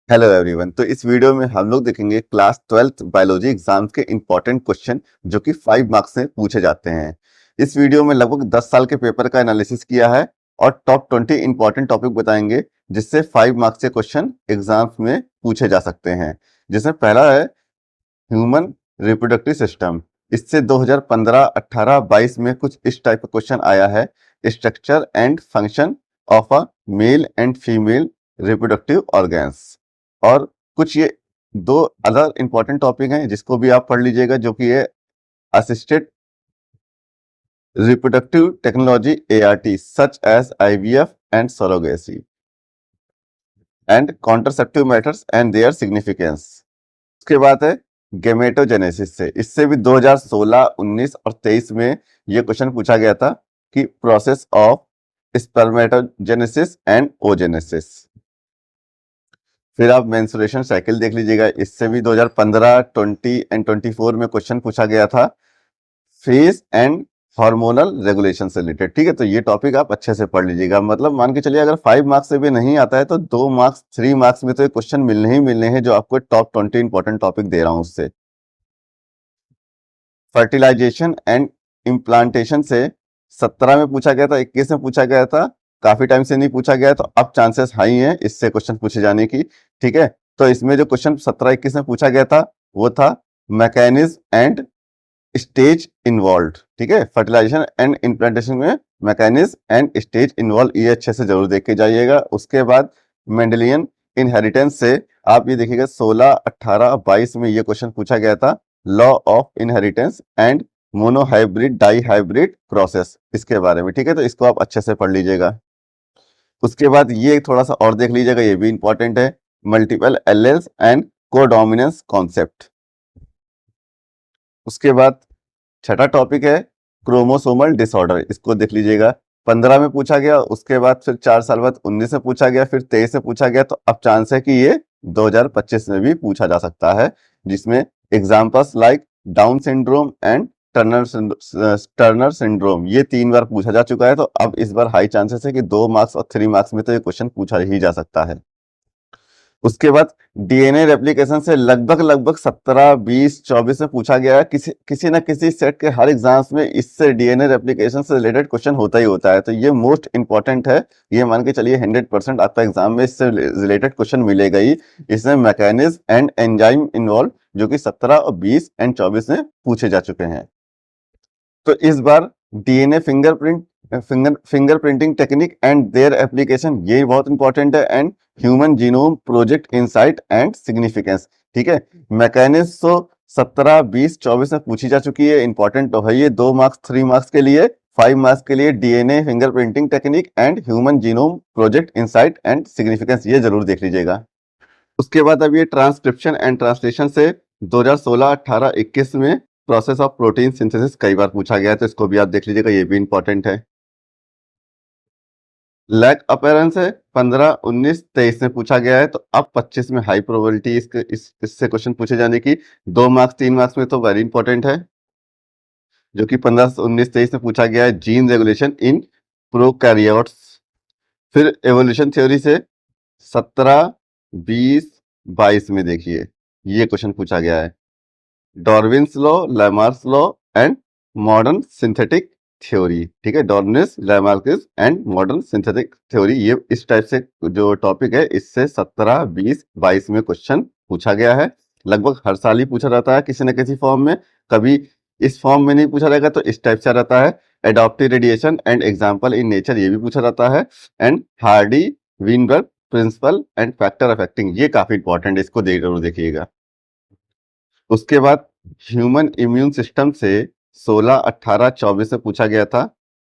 Hello everyone. तो इस video में हम लोग देखेंगे क्लास 12th बायोलॉजी एग्जाम्स के इंपॉर्टेंट क्वेश्चन जो कि 5 मार्क्स में पूछे जाते हैं। इस वीडियो में लगभग 10 साल के पेपर का एनालिसिस किया है और टॉप 20 इंपॉर्टेंट टॉपिक बताएंगे जिससे 5 मार्क्स के क्वेश्चन एग्जाम्स में पूछे जा सकते हैं। जिसमें पहला है ह्यूमन रिप्रोडक्टिव सिस्टम। इससे 2015, 18, 22 में कुछ इस टाइप का क्वेश्चन आया है। Structure and function of a male and female reproductive organs. और कुछ ये दो अदर इंपॉर्टेंट टॉपिक हैं जिसको भी आप पढ़ लीजिएगा, जो कि ये assisted reproductive technology ART such as IVF and surrogacy and contraceptive methods and their significance. उसके बाद है गेमेटोजेनेसिस से। इससे भी 2016, 19 और 23 में ये क्वेश्चन पूछा गया था कि process of spermatogenesis and oogenesis. फिर आप मेंस्ट्रुएशन साइकिल देख लीजिएगा। इससे भी 2015, 20 एंड 24 में क्वेश्चन पूछा गया था फेज एंड हार्मोनल रेगुलेशन से रिलेटेड। ठीक है, तो ये टॉपिक आप अच्छे से पढ़ लीजिएगा। मतलब मान के चलिए अगर 5 मार्क्स से भी नहीं आता है तो 2 मार्क्स 3 मार्क्स में तो ये क्वेश्चन मिलने ही मिलने हैं, जो आपको टॉप 20 इंपॉर्टेंट टॉपिक दे रहा हूं उससे। फर्टिलाइजेशन एंड इम्प्लांटेशन से 17 में पूछा गया था, 21 में पूछा गया था, काफी टाइम से नहीं पूछा गया, तो अब चांसेस हाई हैं इससे क्वेश्चन पूछे जाने की। ठीक है, तो इसमें जो क्वेश्चन 17, 21 में पूछा गया था वो था मैकेनिज्म एंड स्टेज इन्वॉल्व। ठीक है, फर्टिलाइजेशन एंड इम्प्लांटेशन में मैकेनिज्म एंड स्टेज इन्वॉल्व, ये अच्छे से जरूर देख के जाइएगा। उसके बाद मेंडेलियन इनहेरिटेंस से आप ये देखिएगा 16, 18, 22 में ये क्वेश्चन पूछा गया था law of inheritance and monohybrid dihybrid crosses, इसके बारे में। ठीक है, तो इसको आप अच्छे से पढ़ लीजिएगा। उसके बाद ये थोड़ा सा और देख लीजिएगा, ये भी इंपॉर्टेंट है, multiple alleles and codominance concept. उसके बाद छठा टॉपिक है क्रोमोसोमल डिसऑर्डर, इसको देख लीजिएगा। 15 में पूछा गया, उसके बाद फिर 4 साल बाद 19 में पूछा गया, फिर 23 में पूछा गया, तो अब चांस है कि ये 2025 में भी पूछा जा सकता है, जिसमें examples like down syndrome and Turner syndrome ये 3 बार पूछा जा चुका है। तो अब इस बार हाई चांसेस है कि 2 मार्क्स और 3 मार्क्स में तो ये क्वेश्चन पूछा ही जा सकता है। उसके बाद DNA रेप्लिकेशन से लगभग 17, 20, 24 में पूछा गया है। किसी ना किसी सेट के हर एग्जाम्स में इससे DNA रेप्लिकेशन से रिलेटेड क्वेश्चन होता ही होता है, तो ये मोस्ट इंपॉर्टेंट है। ये मान के चलिए 100% आपका एग्जाम में इससे रिलेटेड क्वेश्चन मिलेगा ही। इसमें मैकेनिज्म एंड एंजाइम इन्वॉल्व, जो कि 17 और 20 एंड 24 में पूछे जा चुके हैं। तो इस बार DNA fingerprinting technique and their application, ये बहुत इंपॉर्टेंट है, and human genome project insight and significance. ठीक है, मैकेनिज्म तो 17, 20, 24 में पूछी जा चुकी है, इंपॉर्टेंट तो है ये। 2 मार्क्स 3 मार्क्स के लिए, 5 मार्क्स के लिए DNA fingerprinting technique and human genome project insight and significance, ये जरूर देख लीजिएगा। उसके बाद अब ये ट्रांसक्रिप्शन एंड ट्रांसलेशन से 2016, 18, 21 में प्रोसेस ऑफ प्रोटीन सिंथेसिस कई बार पूछा गया है, तो इसको भी आप देख लीजिएगा, ये भी इंपॉर्टेंट है। लैक अपीयरेंस है 15, 19, 23 में पूछा गया है, तो अब 25 में हाई प्रोबेबिलिटी इससे क्वेश्चन पूछे जाने की। 2 मार्क्स 3 मार्क्स में तो वेरी इंपॉर्टेंट है, जो कि 15, 19, 23 में पूछा गया है, जीन रेगुलेशन इन प्रोकैरियोट्स। फिर एवोल्यूशन थ्योरी से 17, 20, 22 में देखिए ये क्वेश्चन पूछा गया है, Darwin's law, Lamarck's law and modern synthetic theory. ठीक है, Darwin's, Lamarck's and modern synthetic theory, ये इस टाइप से जो टॉपिक है, इससे 17, 20, 22 में क्वेश्चन पूछा गया है। लगभग हर साल ही पूछा जाता है किसी न किसी फॉर्म में, कभी इस फॉर्म में नहीं पूछा जाएगा तो इस टाइप से रहता है। Adaptive radiation and example in nature, ये भी पूछा जाता है, and Hardy Weinberg principal and factor affecting, ये काफी इंपॉर्टेंट है, इसको जरूर देखिएगा। उसके बाद ह्यूमन इम्यून सिस्टम से 16, 18, 24 से पूछा गया था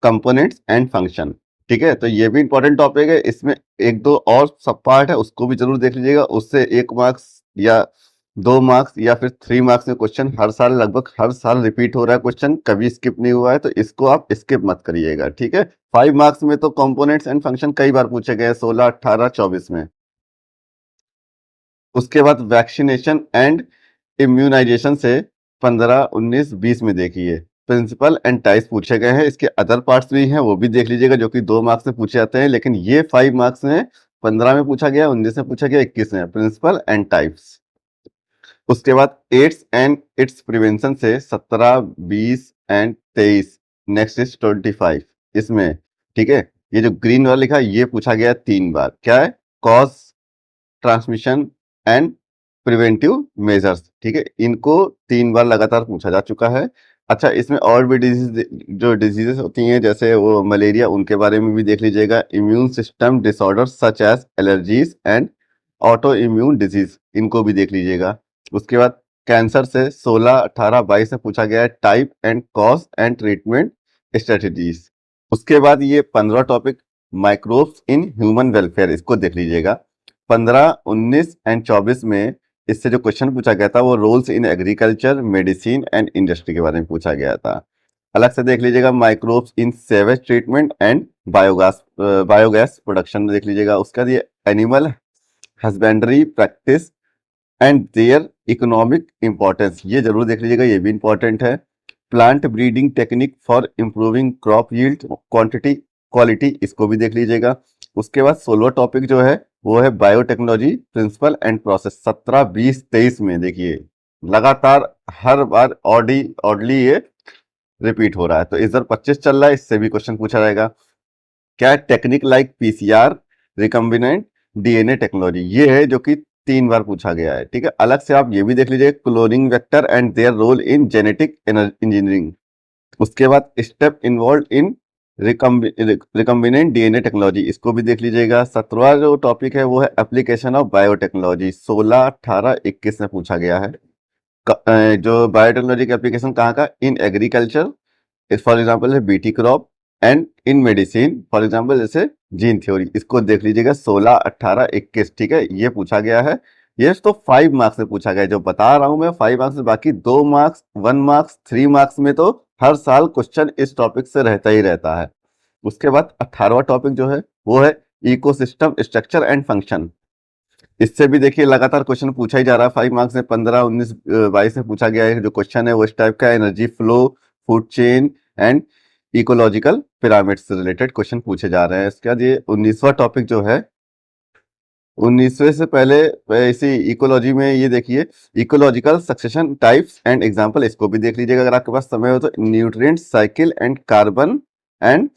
कंपोनेंट्स एंड फंक्शन। ठीक है, तो ये भी इंपॉर्टेंट टॉपिक है, इसमें एक दो और सब पार्ट है, उसको भी जरूर देख लीजिएगा। उससे 1 मार्क्स या 2 मार्क्स या फिर 3 मार्क्स में क्वेश्चन हर साल, लगभग हर साल रिपीट हो रहा है क्वेश्चन, कभी स्किप नहीं हुआ है, तो इसको आप स्किप मत करिएगा। ठीक है, 5 मार्क्स में तो कंपोनेंट्स एंड फंक्शन कई बार पूछे गए, 16, 18, 24 में। उसके बाद वैक्सीनेशन एंड इम्यूनाइजेशन से 15, 19, 20 में देखिए प्रिंसिपल एंड टाइप्स पूछे गए हैं। इसके अदर पार्ट्स भी हैं, वो भी देख लीजिएगा, जो कि 2 मार्क्स में पूछे जाते हैं, लेकिन ये 5 मार्क्स में 15 में पूछा गया, 19 में पूछा गया, 21 में प्रिंसिपल एंड टाइप्स। उसके बाद एड्स एंड इट्स प्रिवेंशन से 17, 20 एंड 23। नेक्स्ट इज 25 इसमें, ठीक है। ये जो ग्रीन वाला लिखा है ये पूछा गया 3 बार, क्या है, cause, transmission and preventive measures, ठीक है। इनको 3 बार लगातार पूछा जा चुका है। अच्छा, इसमें और भी डिजीज, जो डिजीजेस होती हैं जैसे वो मलेरिया, उनके बारे में भी देख लीजिएगा। Immune system disorder such as allergies and autoimmune disease, इनको भी देख लीजिएगा। उसके बाद कैंसर से 16, 18, 22 में पूछा गया है type and cause and treatment strategies. उसके बाद ये 15 topic microbes in human welfare, इसको देख लीजिएगा। 15, 19 एंड 24 में इससे जो क्वेश्चन पूछा गया था वो roles in agriculture, medicine and industry के बारे में पूछा गया था। अलग से देख लीजिएगा microbes in sewage treatment and biogas production देख लीजिएगा। उसका ये animal husbandry practice and their economic importance, ये जरूर देख लीजिएगा, ये भी इंपॉर्टेंट है। Plant breeding technique for improving crop yield quantity quality, इसको भी देख लीजिएगा। उसके बाद 16 टॉपिक जो है वो है बायोटेक्नोलॉजी प्रिंसिपल एंड प्रोसेस। 17, 20, 23 में देखिए लगातार हर बार ऑडली ये रिपीट हो रहा है। तो इस बार 25 चल रहा है, इससे भी क्वेश्चन पूछा जाएगा। क्या है, technique like PCR, recombinant DNA technology, ये है जो कि 3 बार पूछा गया है, ठीक है। अलग से आप ये भी देख लीजिए cloning vector and their role in genetic engineering. उसके बाद step involve in recombinant DNA technology, इसको भी देख लीजिएगा। 17वां जो टॉपिक है वो है एप्लीकेशन ऑफ बायोटेक्नोलॉजी। 16, 18, 21 में पूछा गया है। जो बायोटेक्नोलॉजी का एप्लीकेशन कहाँ का, इन एग्रीकल्चर फॉर एग्जाम्पल है BT crop, and in medicine for example जैसे जीन थ्योरी, इसको देख लीजिएगा। 16, 18, 21, ठीक है, ये पूछा गया है। ये तो 5 मार्क्स में पूछा गया है, जो बता रहा हूं मैं 5 मार्क्स में, बाकी 2 मार्क्स, 1 मार्क्स, 3 मार्क्स में तो हर साल क्वेश्चन इस टॉपिक से रहता ही रहता है। उसके बाद 18वां टॉपिक जो है वो है इकोसिस्टम स्ट्रक्चर एंड फंक्शन। इससे भी देखिए लगातार क्वेश्चन पूछा ही जा रहा है। 5 मार्क्स में 15, 19, 22 में पूछा गया है। जो क्वेश्चन है वो इस टाइप का, energy flow, food chain and ecological pyramid से रिलेटेड क्वेश्चन पूछे जा रहे हैं। इसके बाद ये 19वां टॉपिक जो है, 19वें से पहले इसी इकोलॉजी में ये देखिए ecological succession types and example, इसको भी देख लीजिएगा अगर आपके पास समय हो तो। Nutrient cycle and carbon and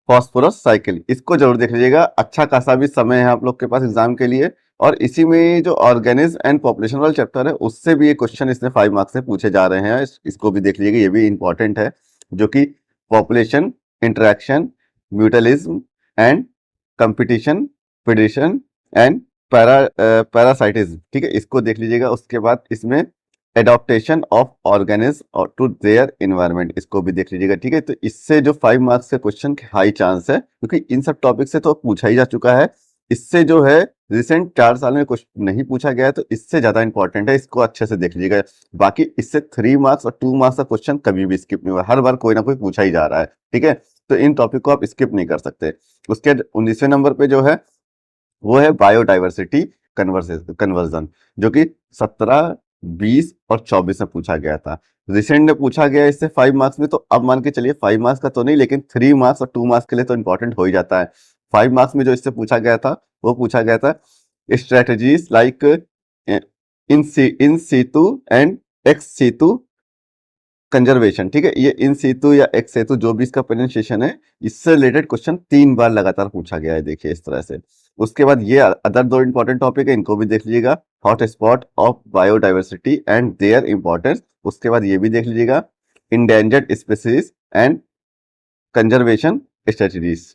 phosphorus cycle, इसको जरूर देख लीजिएगा। अच्छा खासा भी समय है आप लोग के पास एग्जाम के लिए। और इसी में जो ऑर्गेनिज्म एंड पॉपुलेशन वाला चैप्टर है उससे भी ये क्वेश्चन इसमें 5 मार्क्स से पूछे जा रहे हैं। इसको भी देख लीजिएगा, ये भी इंपॉर्टेंट है, जो कि population, interaction, mutualism and competition, predation and parasitism, ठीक है, इसको देख लीजिएगा। उसके बाद इसमें adaptation of organism to their environment, इसको भी देख लीजिएगा, ठीक है। तो इससे जो 5 मार्क्स के क्वेश्चन के हाई चांस है, क्योंकि इन सब टॉपिक से तो पूछा ही जा चुका है। इससे जो है रिसेंट 4 साल में कुछ नहीं पूछा गया है, तो इससे ज्यादा इंपॉर्टेंट है, इसको अच्छे से देख लीजिएगा। बाकी इससे 3 मार्क्स और 2 मार्क्स का क्वेश्चन कभी भी स्किप नहीं हुआ, हर बार कोई ना कोई पूछा ही जा रहा है, ठीक है। तो इन टॉपिक को आप स्किप नहीं कर सकते। उसके 19वें नंबर पे जो है वो है बायोडाइवर्सिटी कन्वर्जन, जो कि 17, 20 और 24 में पूछा गया था। रिसेंट में पूछा गया इससे 5 मार्क्स में, तो अब मान के चलिए 5 मार्क्स का तो नहीं, लेकिन 3 मार्क्स और 2 मार्क्स के लिए तो इंपॉर्टेंट हो ही जाता है। 5 मार्क्स में जो इससे पूछा गया था वो पूछा गया था strategies like in situ and ex situ conservation, ठीक है। ये इन सीतु या एक्स सेतु जो भी इसका प्रोनाउंसिएशन है, इससे रिलेटेड क्वेश्चन 3 बार लगातार पूछा गया है, देखिए इस तरह से। उसके बाद ये अदर 2 इंपॉर्टेंट टॉपिक है, इनको भी देख लीजिएगा, hot spot of biodiversity and their importance. उसके बाद ये भी देख लीजिएगा, endangered species and conservation strategies.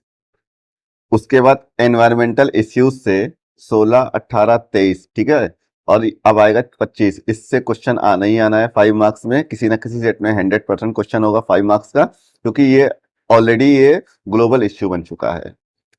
उसके बाद एनवायरमेंटल इश्यूज से 16, 18, 23, ठीक है। और अब आएगा 25, इससे क्वेश्चन आना ही आना है 5 मार्क्स में, किसी ना किसी सेट में 100% क्वेश्चन होगा 5 मार्क्स का, क्योंकि ये ऑलरेडी ये ग्लोबल इश्यू बन चुका है,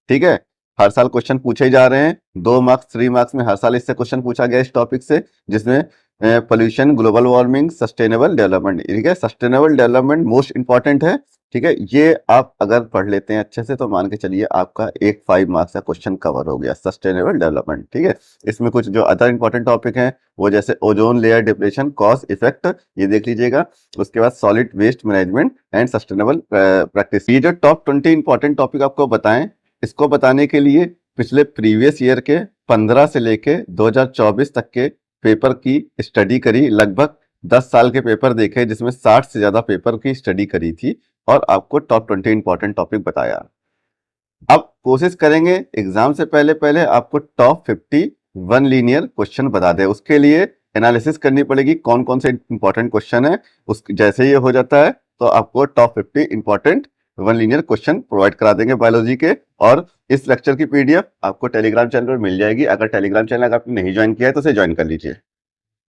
ठीक है। हर साल क्वेश्चन पूछे जा रहे हैं, 2 मार्क्स, 3 मार्क्स में हर साल इससे क्वेश्चन पूछा गया इस टॉपिक से, जिसमें pollution, global warming, sustainable development, ठीक है। सस्टेनेबल डेवलपमेंट मोस्ट इंपॉर्टेंट है, ठीक है। ये आप अगर पढ़ लेते हैं अच्छे से तो मान के चलिए आपका एक 5 मार्क्स का क्वेश्चन कवर हो गया, सस्टेनेबल डेवलपमेंट, ठीक है। इसमें कुछ जो अदर इंपॉर्टेंट टॉपिक हैं वो जैसे ozone layer depression, cause effect, ये देख लीजिएगा। उसके बाद solid waste management and sustainable practice. ये जो टॉप 20 इंपॉर्टेंट टॉपिक आपको बताएं, इसको बताने के लिए पिछले प्रीवियस ईयर के 15 से लेके 2024 तक के पेपर की स्टडी करी, लगभग 10 साल के पेपर देखे जिसमें 60 से ज्यादा पेपर की स्टडी करी थी और आपको टॉप 20 इंपॉर्टेंट टॉपिक बताया। अब कोशिश करेंगे एग्जाम से पहले पहले आपको टॉप 50 वन लीनियर क्वेश्चन बता दे। उसके लिए एनालिसिस करनी पड़ेगी कौन कौन से इंपॉर्टेंट क्वेश्चन है। उस जैसे ये हो जाता है तो आपको top 50 important one linear question provide करा देंगे बायोलॉजी के। और इस लेक्चर की पीडीएफ आपको टेलीग्राम चैनल पर मिल जाएगी। अगर टेलीग्राम चैनल आपने नहीं ज्वाइन किया है तो उसे ज्वाइन कर लीजिए।